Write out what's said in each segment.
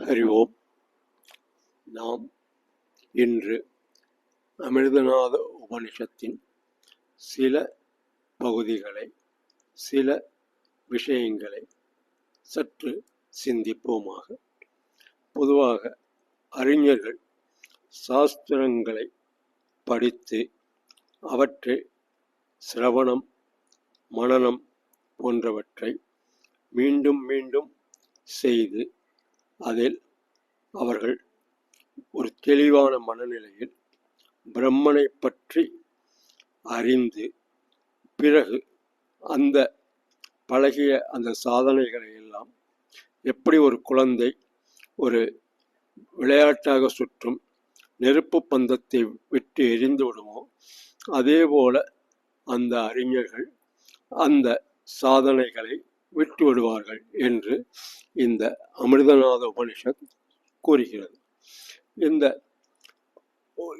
ஹரி ஓம். நாம் இன்று அமிர்தநாத உபனிஷத்தின் சில பகுதிகளை, சில விஷயங்களை சற்று சிந்திப்போமாக. பொதுவாக அறிஞர்கள் சாஸ்திரங்களை படித்து அவற்றை சிரவணம், மனனம் போன்றவற்றை மீண்டும் மீண்டும் செய்து அதில் அவர்கள் ஒரு தெளிவான மனநிலையில் பிரம்மனை பற்றி அறிந்து பிறகு அந்த பழகிய அந்த சாதனைகளை எல்லாம் எப்படி ஒரு குழந்தை ஒரு விளையாட்டாக சுற்றும் நெருப்பு பந்தத்தை விட்டு எரிந்து விடுமோ அதே போல அந்த அறிஞர்கள் அந்த சாதனைகளை விட்டு விடுவார்கள் என்று இந்த அமிர்தநாத உபனிஷத் கூறுகிறது.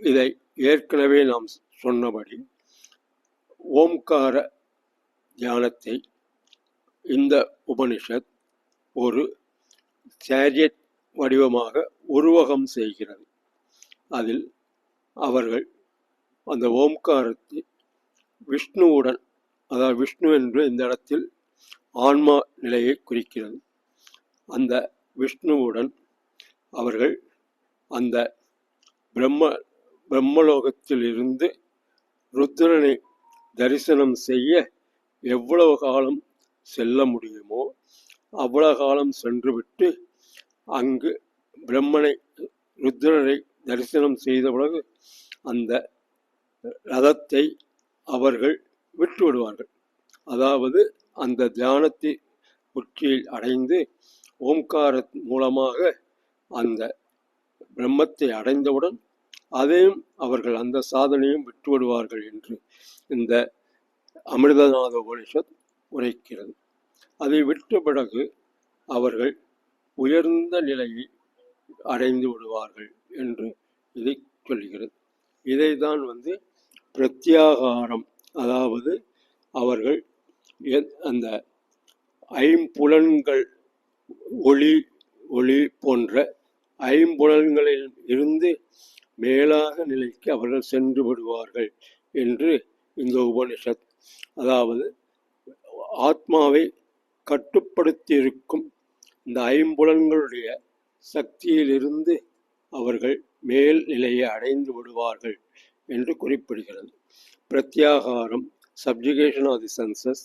இதை ஏற்கனவே நாம் சொன்னபடி ஓம்கார தியானத்தை இந்த உபனிஷத் ஒரு சேரியட் வடிவமாக உருவகம் செய்கிறது. அதில் அவர்கள் அந்த ஓம்காரத்தை விஷ்ணுவுடன், அதாவது விஷ்ணு என்று இந்த இடத்தில் ஆன்மா நிலையை குறிக்கிறது. அந்த விஷ்ணுவுடன் அவர்கள் அந்த பிரம்மலோகத்தில் இருந்து ருத்ரனை தரிசனம் செய்ய எவ்வளவு காலம் செல்ல முடியுமோ அவ்வளவு காலம் சென்றுவிட்டு அங்கு ருத்ரனை தரிசனம் செய்த பிறகு அந்த ரதத்தை அவர்கள் விட்டு விடுவார்கள். அதாவது அந்த தியானத்தை உச்சியில் அடைந்து ஓம்கார மூலமாக அந்த பிரம்மத்தை அடைந்தவுடன் அதையும் அவர்கள் அந்த சாதனையும் விட்டு விடுவார்கள் என்று இந்த அமிர்தநாத உபனிஷத் உரைக்கிறது. அதை விட்ட பிறகு அவர்கள் உயர்ந்த நிலையை அடைந்து விடுவார்கள் என்று இதை சொல்கிறது. இதைதான் பிரத்யாகாரம், அதாவது அவர்கள் அந்த ஐம்புலன்கள், ஒளி போன்ற ஐம்புலன்களில் இருந்து மேலாக நிலைக்கு அவர்கள் சென்று விடுவார்கள் என்று இந்த உபனிஷத், அதாவது ஆத்மாவை கட்டுப்படுத்தி இருக்கும் இந்த ஐம்புலன்களுடைய சக்தியிலிருந்து அவர்கள் மேல் நிலையை அடைந்து விடுவார்கள் என்று குறிப்பிடுகிறது. பிரத்யாகாரம், சப்ஜுகேஷன் ஆஃப் தி சென்சஸ்,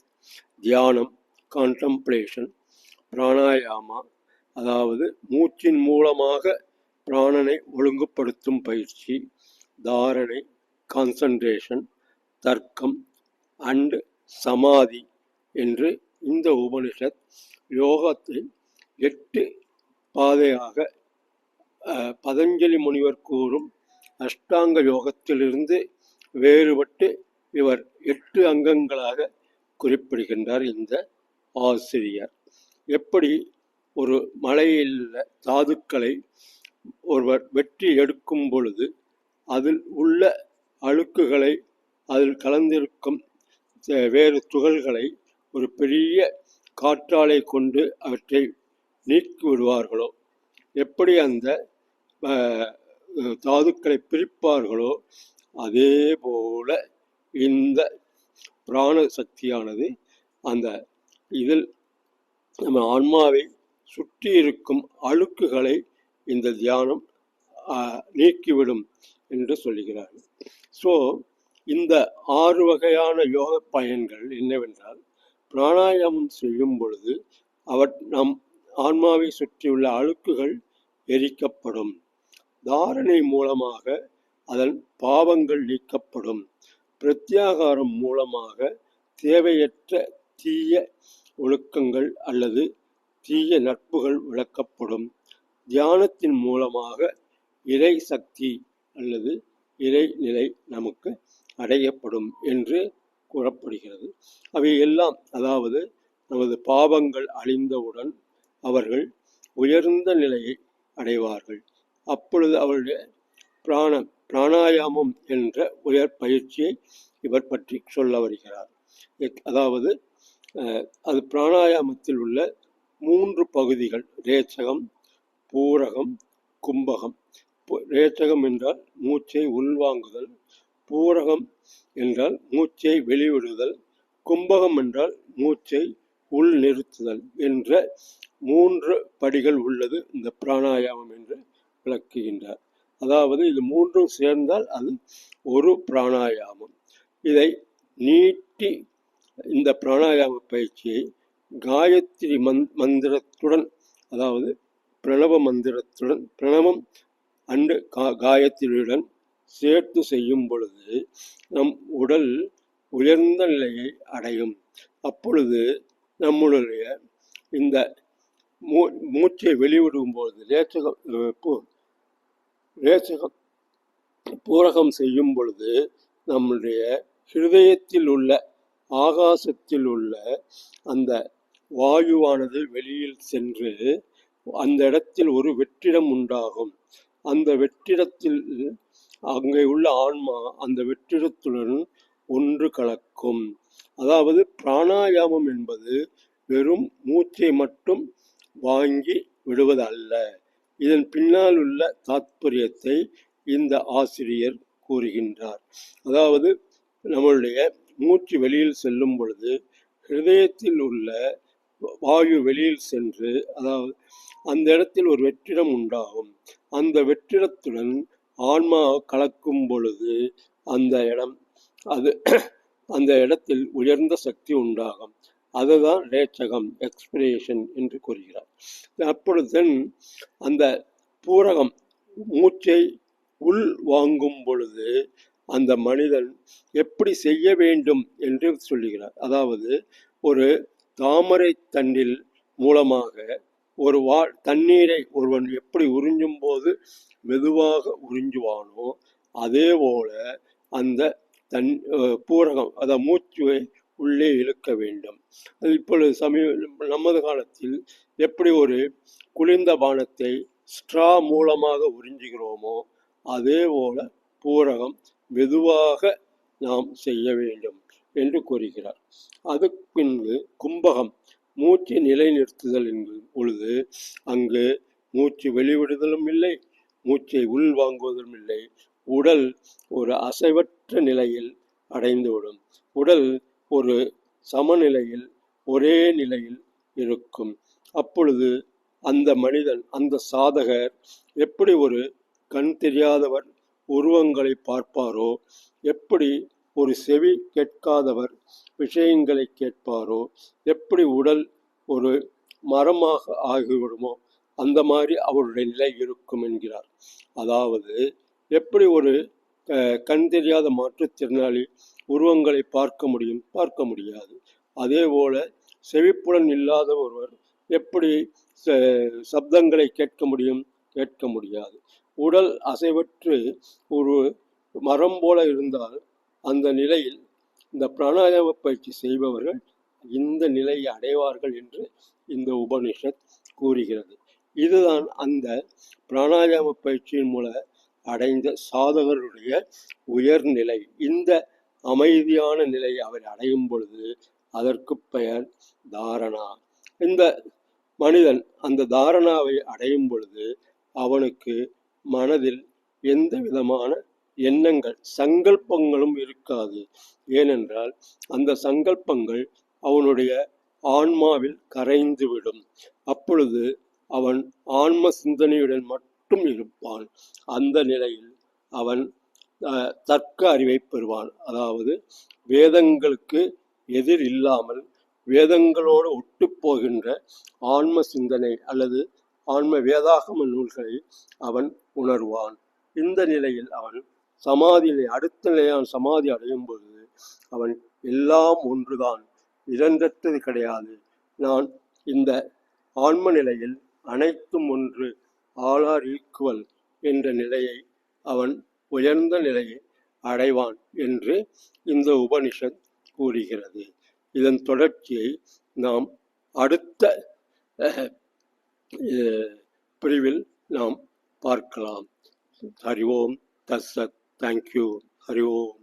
தியானம், கான்டம்ப்ளேஷன், பிராணாயாமா, அதாவது மூச்சின் மூலமாக பிராணனை ஒழுங்குபடுத்தும் பயிற்சி, தாரணை, கான்சன்ட்ரேஷன், தர்க்கம் அண்ட் சமாதி என்று இந்த உபனிஷத் யோகத்தை 8 பாதையாக பதஞ்சலி முனிவர் கூறும் அஷ்டாங்க யோகத்திலிருந்து வேறுபட்டு இவர் 8 அங்கங்களாக குறிப்பிடுகின்றார் இந்த ஆசிரியர். எப்படி ஒரு மலையில் தாதுக்களை ஒருவர் வெட்டி எடுக்கும் பொழுது அதில் உள்ள அழுக்குகளை, அதில் கலந்திருக்கும் வேறு துகள்களை ஒரு பெரிய காற்றாலை கொண்டு அவற்றை நீக்கி விடுவார்களோ, எப்படி அந்த தாதுக்களை பிரிப்பார்களோ அதே போல இந்த பிராண சக்தியானது அந்த இதில் நம்ம ஆன்மாவை சுற்றி இருக்கும் அழுக்குகளை இந்த தியானம் நீக்கிவிடும் என்று சொல்லுகிறார். ஸோ இந்த 6 வகையான யோக பயன்கள் என்னவென்றால், பிராணாயாமம் செய்யும் பொழுது நம் ஆன்மாவை சுற்றியுள்ள அழுக்குகள் எரிக்கப்படும், தாரணை மூலமாக அதன் பாவங்கள் நீக்கப்படும், பிரத்யாகாரம் மூலமாக தேவையற்ற தீய ஒழுக்கங்கள் அல்லது தீய நட்புகள் விளக்கப்படும், தியானத்தின் மூலமாக இறை சக்தி அல்லது இறை நிலை நமக்கு அடையப்படும் என்று கூறப்படுகிறது. அவை எல்லாம், அதாவது நமது பாவங்கள் அழிந்தவுடன் அவர்கள் உயர்ந்த நிலையை அடைவார்கள். அப்பொழுது அவருடைய பிராணாயாமம் என்ற உயர் பயிற்சியை இவர் பற்றி சொல்ல வருகிறார். அதாவது அது பிராணாயாமத்தில் உள்ள 3 பகுதிகள், ரேச்சகம், பூரகம், கும்பகம். ரேச்சகம் என்றால் மூச்சை உள்வாங்குதல், பூரகம் என்றால் மூச்சை வெளிவிடுதல், கும்பகம் என்றால் மூச்சை உள் நிறுத்துதல் என்ற 3 படிகள் உள்ளது இந்த பிராணாயாமம் என்று விளக்குகின்றார். அதாவது இது 3ம் சேர்ந்தால் அது ஒரு பிராணாயாமம். இதை நீட்டி இந்த பிராணாயாம பயிற்சியை காயத்ரி மந்திரத்துடன், அதாவது பிரணவ மந்திரத்துடன், பிரணவம் அண்டு காயத்ரியுடன் சேர்த்து செய்யும் பொழுது நம் உடல் உயர்ந்த நிலையை அடையும். அப்பொழுது நம்முடைய இந்த மூச்சை வெளிவிடும் பொழுது ரேச்சகம் பூரகம் செய்யும் பொழுது நம்முடைய ஹிருதயத்தில் உள்ள ஆகாசத்தில் உள்ள அந்த வாயுவானது வெளியில் சென்று அந்த இடத்தில் ஒரு வெற்றிடம் உண்டாகும். அந்த வெற்றிடத்தில் அங்கே உள்ள ஆன்மா அந்த வெற்றிடத்துடன் ஒன்று கலக்கும். அதாவது பிராணாயாமம் என்பது வெறும் மூச்சை மட்டும் வாங்கி விடுவது அல்ல. இதன் பின்னால் உள்ள தாத்பரியத்தை இந்த ஆசிரியர் கூறுகின்றார். அதாவது நம்மளுடைய மூச்சு வெளியில் செல்லும் பொழுது ஹிருதயத்தில் உள்ள வாயு வெளியில் சென்று, அதாவது அந்த இடத்தில் ஒரு வெற்றிடம் உண்டாகும். அந்த வெற்றிடத்துடன் ஆன்மா கலக்கும் பொழுது அந்த இடத்தில் உயர்ந்த சக்தி உண்டாகும். அதுதான் ரேச்சகம், எக்ஸ்பிரேஷன் என்று கூறுகிறார். அப்பொழுது அந்த பூரகம் மூச்சை உள் வாங்கும் பொழுது அந்த மனிதன் எப்படி செய்ய வேண்டும் என்று சொல்லுகிறார். அதாவது ஒரு தாமரை தண்டில் மூலமாக ஒரு தண்ணீரை ஒருவன் எப்படி உறிஞ்சும் போது மெதுவாக உறிஞ்சுவானோ அதே போல அந்த பூரகம், அதாவது மூச்சுவை உள்ளே இழுக்க வேண்டும். இப்பொழுது நமது காலத்தில் எப்படி ஒரு குளிர்ந்த பானத்தை ஸ்ட்ரா மூலமாக உறிஞ்சுகிறோமோ அதே போல பூரகம் மெதுவாக நாம் செய்ய வேண்டும் என்று கூறுகிறார். அதுக்கு பின்பு கும்பகம், மூச்சை நிலைநிறுத்துதல் என்பது பொழுது அங்கு மூச்சு வெளிவிடுதலும் இல்லை, மூச்சை உள் வாங்குவதும் இல்லை. உடல் ஒரு அசைவற்ற நிலையில் அடைந்துவிடும். உடல் ஒரு சமநிலையில் ஒரே நிலையில் இருக்கும். அப்பொழுது அந்த மனிதன், அந்த சாதகர் எப்படி ஒரு கண் தெரியாதவர் உருவங்களை பார்ப்பாரோ, எப்படி ஒரு செவி கேட்காதவர் விஷயங்களை கேட்பாரோ, எப்படி உடல் ஒரு மரமாக ஆகிவிடுமோ அந்த மாதிரி அவருடைய நிலை இருக்கும் என்கிறார். அதாவது எப்படி ஒரு கண் தெரியாத மாற்றுத்திறனாளி உருவங்களை பார்க்க முடியும்? பார்க்க முடியாது. அதே போல செவிப்புலன் இல்லாத ஒருவர் எப்படி சப்தங்களை கேட்க முடியும்? கேட்க முடியாது. உடல் அசைவற்று ஒரு மரம் போல இருந்தால் அந்த நிலையில் இந்த பிராணாயாம பயிற்சி செய்பவர்கள் இந்த நிலையை அடைவார்கள் என்று இந்த உபனிஷத் கூறுகிறது. இதுதான் அந்த பிராணாயாம பயிற்சியின் மூலம் அடைந்த சாதகருடைய உயர்நிலை. இந்த அமைதியான நிலையை அவர் அடையும் பொழுது அதற்கு பெயர் தாரணா. இந்த மனிதன் அந்த தாரணாவை அடையும் பொழுது அவனுக்கு மனதில் எந்த விதமான எண்ணங்கள், சங்கல்பங்களும் இருக்காது. ஏனென்றால் அந்த சங்கல்பங்கள் அவனுடைய ஆன்மாவில் கரைந்துவிடும். அப்பொழுது அவன் ஆன்ம சிந்தனையுடன் மட்டும் இருப்பான். அந்த நிலையில் அவன் தர்க்க அறிவை பெறுவான். அதாவது வேதங்களுக்கு எதிர் இல்லாமல் வேதங்களோடு ஒட்டு போகின்ற ஆன்ம சிந்தனை அல்லது ஆன்ம வேதாகம நூல்களை அவன் உணர்வான். இந்த நிலையில் அவன் சமாதியிலே அடுத்த நிலையான சமாதி அடையும் பொழுது அவன் எல்லாம் ஒன்றுதான், இரண்டற்றது கிடையாது, நான் இந்த ஆன்ம நிலையில் அனைத்தும் ஒன்று, ஆல் ஆர் ஈக்குவல் என்ற நிலையை அவன் உயர்ந்த நிலையை அடைவான் என்று இந்த உபனிஷத் கூறுகிறது. இதன் தொடர்ச்சியை நாம் அடுத்த பிரிவில் நாம் பார்க்கலாம். ஹரி ஓம் தத்சத். தேங்க்யூ. ஹரி ஓம்.